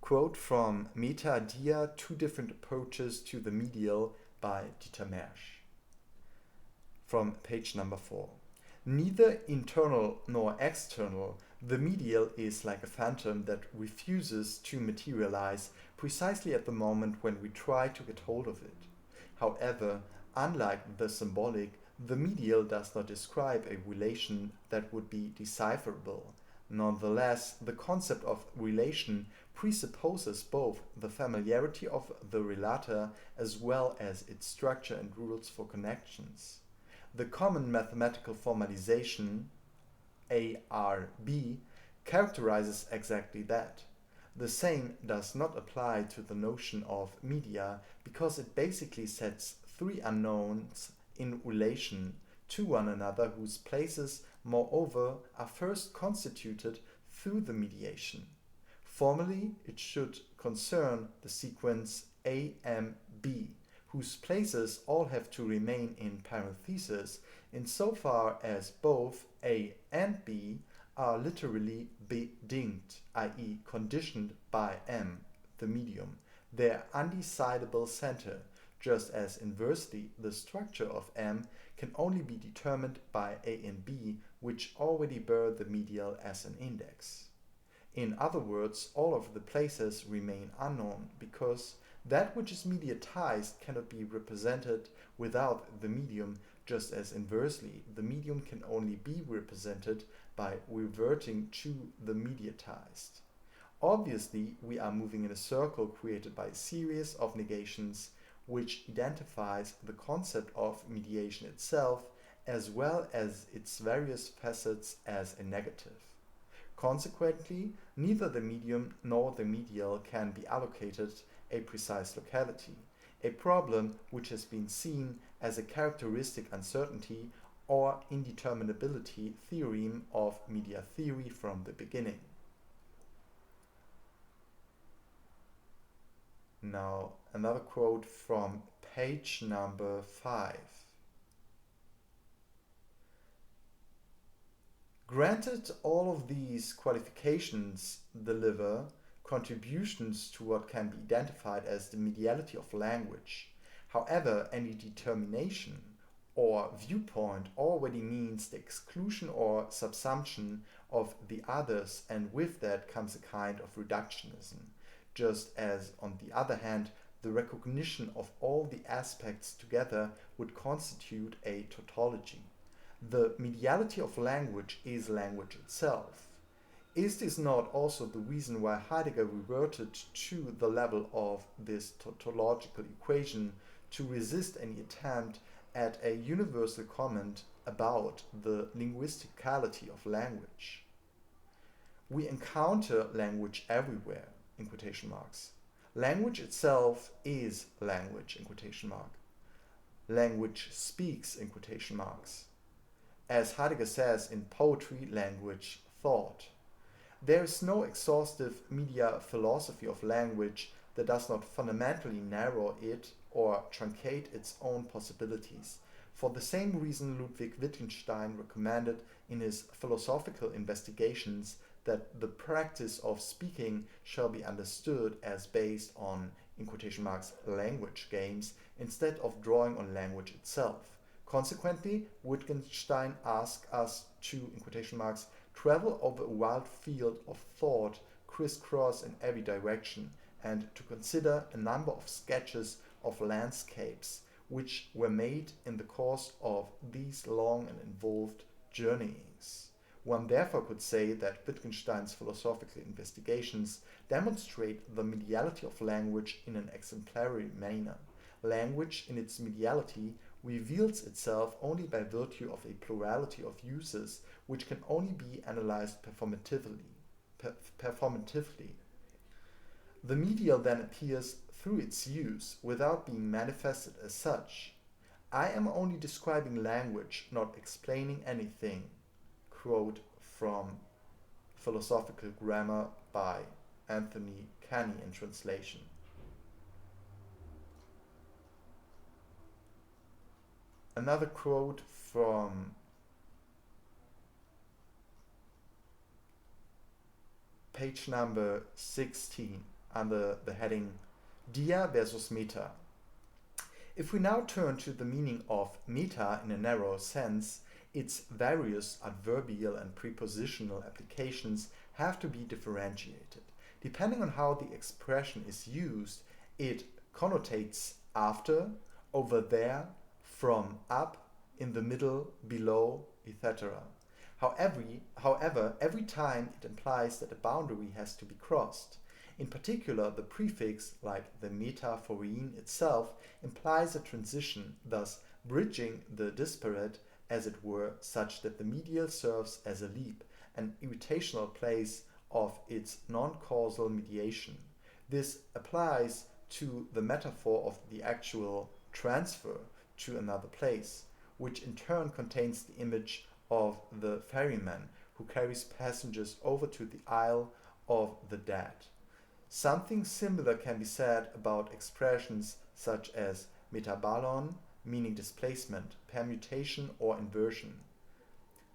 Quote from Meta Idea, Two Different Approaches to the Medial by Dieter Mersch. From page number 4. Neither internal nor external, the medial is like a phantom that refuses to materialize precisely at the moment when we try to get hold of it. However, unlike the symbolic, the medial does not describe a relation that would be decipherable. Nonetheless, the concept of relation presupposes both the familiarity of the relator as well as its structure and rules for connections. The common mathematical formalization, ARB, characterizes exactly that. The same does not apply to the notion of media because it basically sets three unknowns in relation to one another whose places, moreover, are first constituted through the mediation. Formally, it should concern the sequence AMB, whose places all have to remain in parentheses insofar as both A and B are literally bedingt, i.e. conditioned by M, the medium, their undecidable center, just as inversely the structure of M can only be determined by A and B, which already bear the medial as an index. In other words, all of the places remain unknown because that which is mediatized cannot be represented without the medium, just as inversely the medium can only be represented by reverting to the mediatized. Obviously, we are moving in a circle created by a series of negations which identifies the concept of mediation itself as well as its various facets as a negative. Consequently, neither the medium nor the medial can be allocated a precise locality, a problem which has been seen as a characteristic uncertainty or indeterminability theorem of media theory from the beginning. Now, another quote from page number 5. Granted, all of these qualifications deliver contributions to what can be identified as the mediality of language. However, any determination or viewpoint already means the exclusion or subsumption of the others, and with that comes a kind of reductionism, just as, on the other hand, the recognition of all the aspects together would constitute a tautology. The mediality of language is language itself. Is this not also the reason why Heidegger reverted to the level of this tautological equation to resist any attempt at a universal comment about the linguisticality of language? We encounter language everywhere, in quotation marks. Language itself is language, in quotation mark. Language speaks, in quotation marks. As Heidegger says in Poetry, Language, Thought. There is no exhaustive media philosophy of language that does not fundamentally narrow it or truncate its own possibilities. For the same reason, Ludwig Wittgenstein recommended in his philosophical investigations that the practice of speaking shall be understood as based on, in quotation marks, language games, instead of drawing on language itself. Consequently, Wittgenstein asks us to, in quotation marks, travel over a wild field of thought, crisscross in every direction, and to consider a number of sketches of landscapes which were made in the course of these long and involved journeyings. One therefore could say that Wittgenstein's philosophical investigations demonstrate the mediality of language in an exemplary manner. Language, in its mediality, reveals itself only by virtue of a plurality of uses which can only be analyzed performatively. The medial then appears through its use without being manifested as such. I am only describing language, not explaining anything. Quote from Philosophical Grammar by Anthony Canny in translation. Another quote from page number 16. under the heading Dia versus Meta. If we now turn to the meaning of meta in a narrow sense, its various adverbial and prepositional applications have to be differentiated. Depending on how the expression is used, it connotates after, over there, from, up, in the middle, below, etc. However, every time it implies that a boundary has to be crossed. In particular, the prefix, like the metaphorine itself, implies a transition, thus bridging the disparate, as it were, such that the medial serves as a leap, an irritational place of its non-causal mediation. This applies to the metaphor of the actual transfer to another place, which in turn contains the image of the ferryman who carries passengers over to the Isle of the Dead. Something similar can be said about expressions such as metabalon, meaning displacement, permutation or inversion;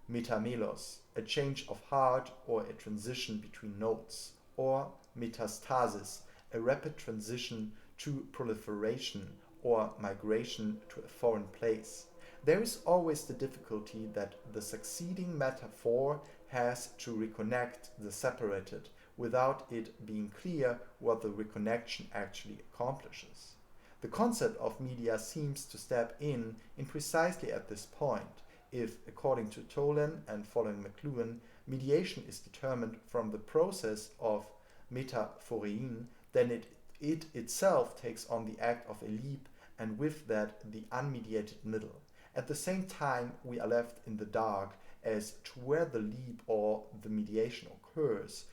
metamelos, a change of heart or a transition between notes; or metastasis, a rapid transition to proliferation or migration to a foreign place. There is always the difficulty that the succeeding metaphor has to reconnect the separated, without it being clear what the reconnection actually accomplishes. The concept of media seems to step in precisely at this point, if, according to Tolan and following McLuhan, mediation is determined from the process of metaphorein, then it itself takes on the act of a leap, and with that the unmediated middle. At the same time, we are left in the dark as to where the leap or the mediation occurs,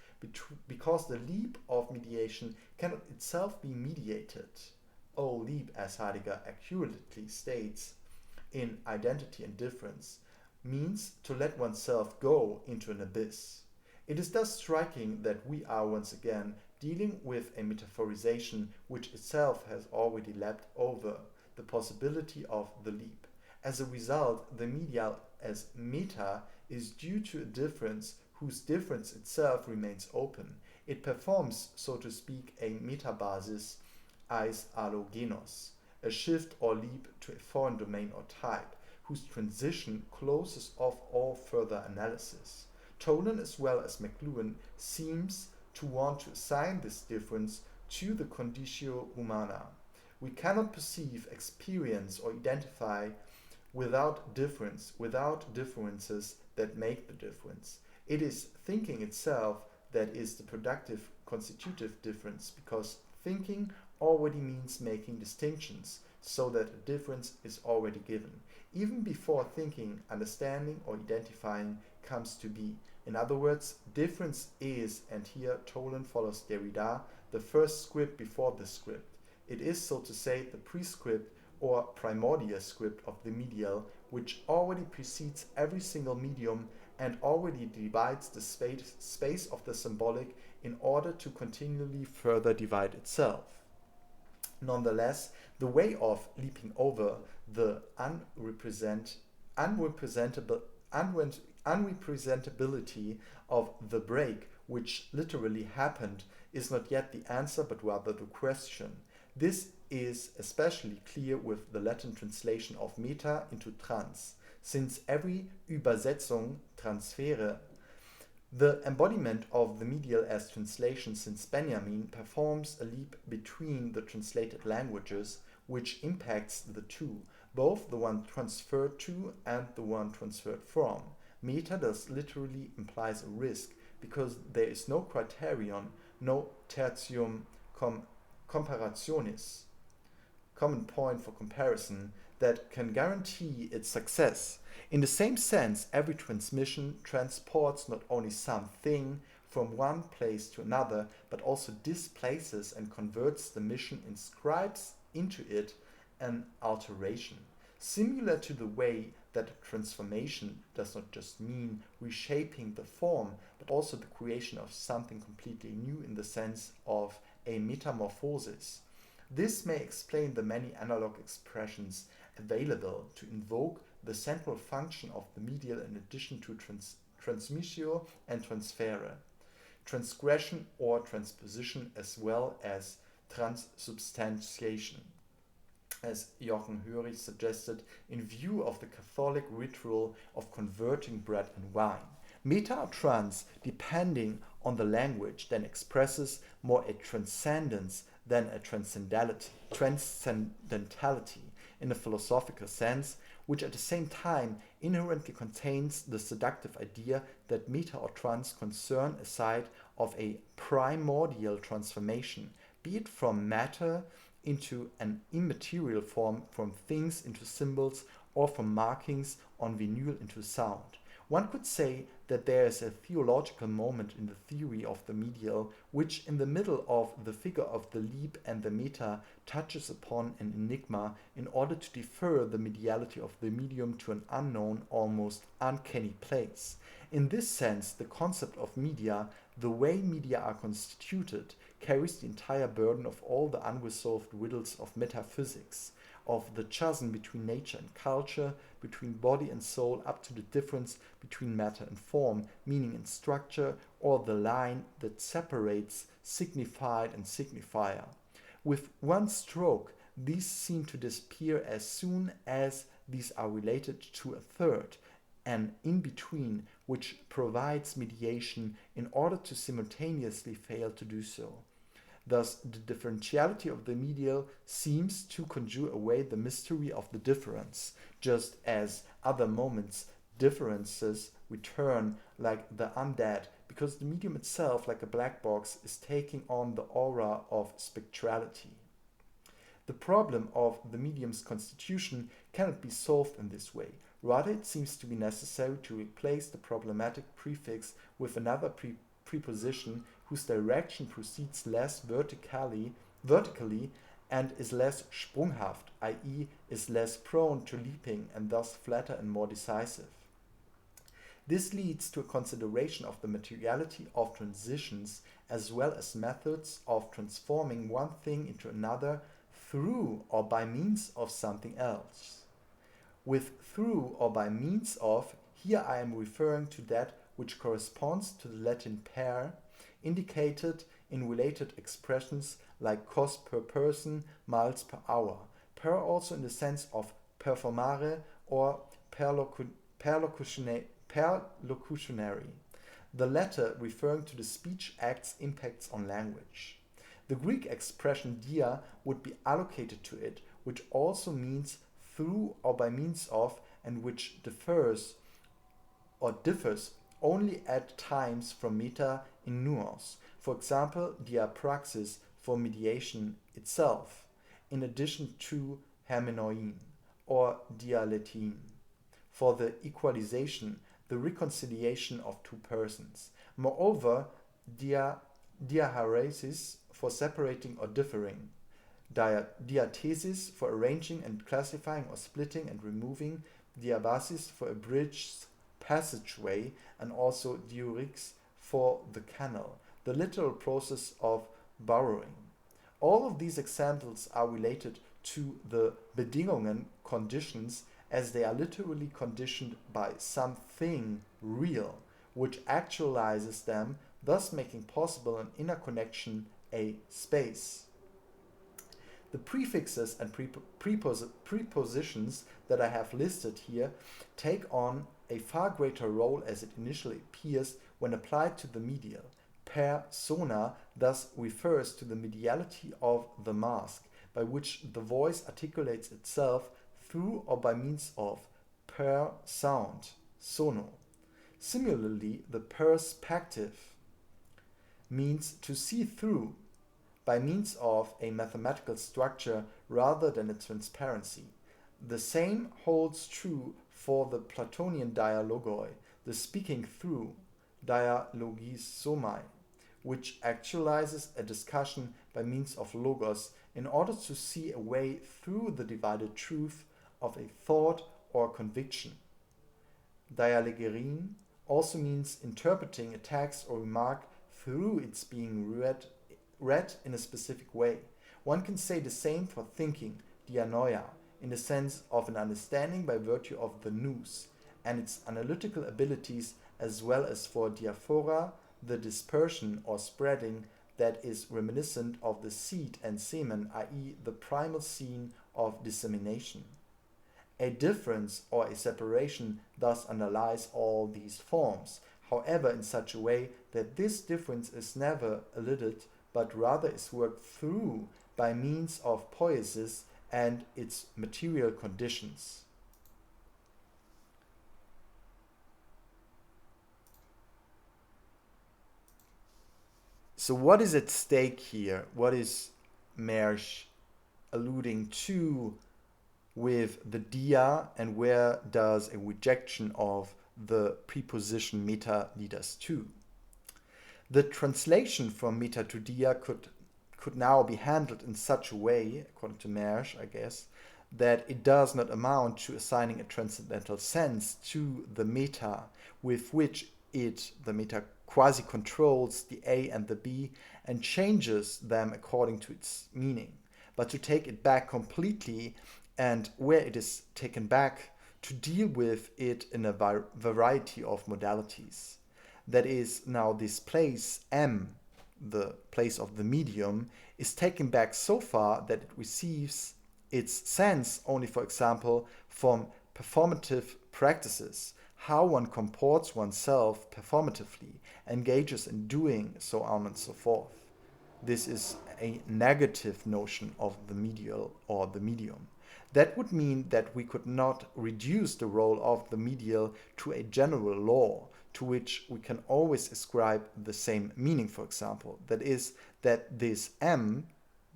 because the leap of mediation cannot itself be mediated. O leap, as Heidegger accurately states, in Identity and Difference, means to let oneself go into an abyss. It is thus striking that we are once again dealing with a metaphorization which itself has already leapt over the possibility of the leap. As a result, the medial as meta is due to a difference whose difference itself remains open. It performs, so to speak, a metabasis eis allogenos, a shift or leap to a foreign domain or type, whose transition closes off all further analysis. Tolan, as well as McLuhan, seems to want to assign this difference to the conditio humana. We cannot perceive, experience, or identify without differences that make the difference. It is thinking itself that is the productive constitutive difference, because thinking already means making distinctions, so that a difference is already given, even before thinking, understanding, or identifying comes to be. In other words, difference is, and here Tolan follows Derrida, the first script before the script. It is, so to say, the prescript or primordial script of the medial, which already precedes every single medium and already divides the space of the symbolic in order to continually further divide itself. Nonetheless, the way of leaping over the unrepresentability of the break, which literally happened, is not yet the answer but rather the question. This is especially clear with the Latin translation of meta into trans, since every Übersetzung transfere, the embodiment of the medial as translation since Benjamin, performs a leap between the translated languages, which impacts the two, both the one transferred to and the one transferred from. Meta thus literally implies a risk, because there is no criterion, no tertium comparationis, common point for comparison, that can guarantee its success. In the same sense, every transmission transports not only something from one place to another, but also displaces and converts the mission, inscribes into it an alteration. Similar to the way that transformation does not just mean reshaping the form, but also the creation of something completely new in the sense of a metamorphosis. This may explain the many analog expressions available to invoke the central function of the medial in addition to transmissio and transfere. transgression or transposition, as well as transubstantiation, as Jochen Hörig suggested, in view of the Catholic ritual of converting bread and wine. Meta or trans, depending on the language, then expresses more a transcendence than a transcendentality in a philosophical sense, which at the same time inherently contains the seductive idea that meta or trans concern a side of a primordial transformation, be it from matter into an immaterial form, from things into symbols, or from markings on vinyl into sound. One could say that there is a theological moment in the theory of the medial, which in the middle of the figure of the leap and the meta touches upon an enigma in order to defer the mediality of the medium to an unknown, almost uncanny place. In this sense, the concept of media, the way media are constituted, carries the entire burden of all the unresolved riddles of metaphysics, of the chasm between nature and culture, between body and soul, up to the difference between matter and form, meaning and structure, or the line that separates signified and signifier. With one stroke, these seem to disappear as soon as these are related to a third, an in-between, which provides mediation in order to simultaneously fail to do so. Thus, the differentiality of the medial seems to conjure away the mystery of the difference, just as other moments differences return like the undead, because the medium itself, like a black box, is taking on the aura of spectrality. The problem of the medium's constitution cannot be solved in this way. Rather, it seems to be necessary to replace the problematic prefix with another preposition whose direction proceeds less vertically and is less sprunghaft, i.e. is less prone to leaping and thus flatter and more decisive. This leads to a consideration of the materiality of transitions as well as methods of transforming one thing into another through or by means of something else. With through or by means of, here I am referring to that which corresponds to the Latin per, indicated in related expressions like cost per person, miles per hour. Per also in the sense of performare or perlocutionary. The latter referring to the speech act's impacts on language. The Greek expression dia would be allocated to it, which also means through or by means of, and which differs only at times from meta in nuance. For example, diapraxis for mediation itself, in addition to hermenoin, or dialethein, for the equalization, the reconciliation of two persons. Moreover, diaharesis for separating or differing, diathesis for arranging and classifying or splitting and removing, diabasis for a bridge's passageway, and also diurix for the canal, the literal process of burrowing. All of these examples are related to the Bedingungen, conditions, as they are literally conditioned by something real, which actualizes them, thus making possible an inner connection, a space. The prefixes and prepositions that I have listed here take on a far greater role as it initially appears when applied to the medial. Persona thus refers to the mediality of the mask, by which the voice articulates itself through or by means of, per sound, sono. Similarly, the perspective means to see through, by means of a mathematical structure rather than a transparency. The same holds true for the Platonian dialogoi, the speaking through, dialogisomai, which actualizes a discussion by means of logos in order to see a way through the divided truth of a thought or conviction. Dialegerin also means interpreting a text or remark through its being read in a specific way. One can say the same for thinking, dianoia, in the sense of an understanding by virtue of the nous and its analytical abilities, as well as for diaphora, the dispersion or spreading that is reminiscent of the seed and semen, i.e. the primal scene of dissemination. A difference or a separation thus underlies all these forms, however in such a way that this difference is never elided, but rather is worked through by means of poiesis and its material conditions. So what is at stake here? What is Mersch alluding to with the dia, and where does a rejection of the preposition meta lead us to? The translation from meta to dia could now be handled in such a way, according to Mersch, I guess, that it does not amount to assigning a transcendental sense to the meta, with which the meta quasi-controls the A and the B and changes them according to its meaning, but to take it back completely, and where it is taken back, to deal with it in a variety of modalities. That is, now this place M, the place of the medium, is taken back so far that it receives its sense only, for example, from performative practices, how one comports oneself performatively, engages in doing, so on and so forth. This is a negative notion of the medial or the medium. That would mean that we could not reduce the role of the medial to a general law, to which we can always ascribe the same meaning, for example. That is, that this M,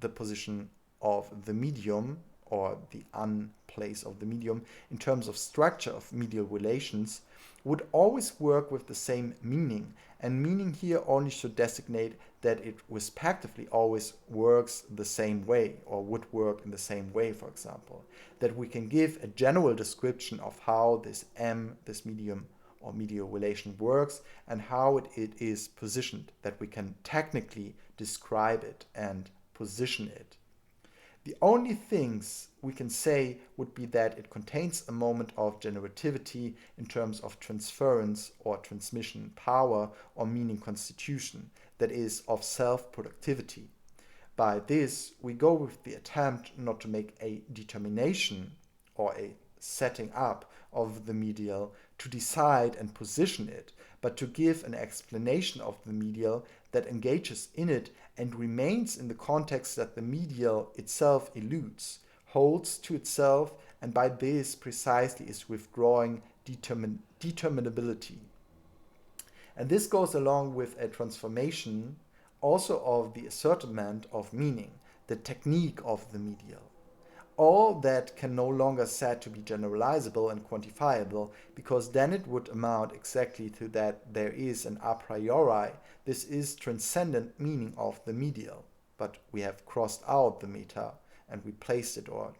the position of the medium, or the unplace of the medium, in terms of structure of medial relations, would always work with the same meaning, and meaning here only should designate that it respectively always works the same way, or would work in the same way, for example. That we can give a general description of how this M, this medium or medial relation works, and how it is positioned, that we can technically describe it and position it. The only things we can say would be that it contains a moment of generativity in terms of transference or transmission power or meaning constitution, that is, of self-productivity. By this, we go with the attempt not to make a determination or a setting up of the medial to decide and position it, but to give an explanation of the medial that engages in it and remains in the context that the medial itself eludes, holds to itself, and by this precisely is withdrawing determinability. And this goes along with a transformation also of the ascertainment of meaning, the technique of the medial. All that can no longer said to be generalizable and quantifiable, because then it would amount exactly to that there is an a priori, this is transcendent meaning of the medial, but we have crossed out the meta and replaced it or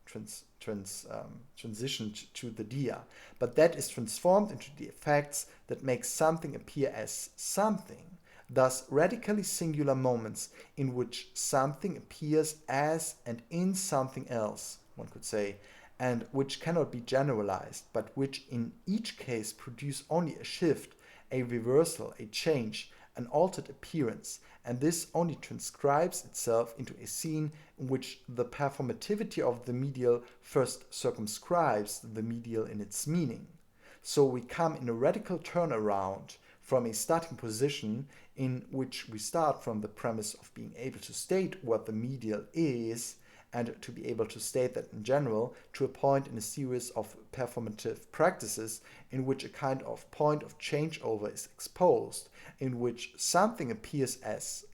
transitioned to the dia. But that is transformed into the effects that make something appear as something, thus radically singular moments in which something appears as and in something else, one could say, and which cannot be generalized, but which in each case produce only a shift, a reversal, a change, an altered appearance, and this only transcribes itself into a scene in which the performativity of the medial first circumscribes the medial in its meaning. So we come in a radical turnaround from a starting position in which we start from the premise of being able to state what the medial is, and to be able to state that in general, to a point in a series of performative practices in which a kind of point of changeover is exposed, in which something appears as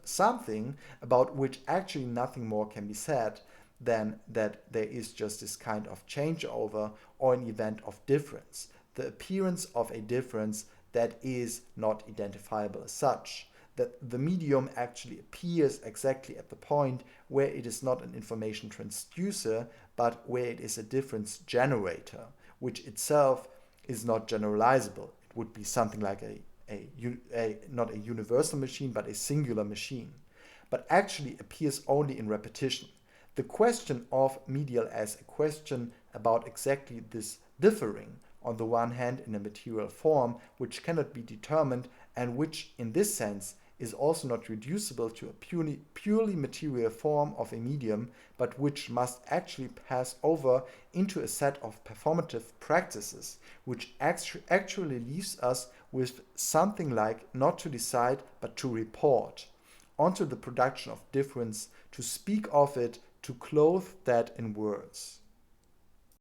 something about which actually nothing more can be said than that there is just this kind of changeover or an event of difference, the appearance of a difference that is not identifiable as such, that the medium actually appears exactly at the point where it is not an information transducer, but where it is a difference generator, which itself is not generalizable. It would be something like not a universal machine, but a singular machine, but actually appears only in repetition. The question of medial as a question about exactly this differing, on the one hand in a material form which cannot be determined, and which in this sense is also not reducible to a purely material form of a medium, but which must actually pass over into a set of performative practices, which actually leaves us with something like not to decide but to report, onto the production of difference, to speak of it, to clothe that in words.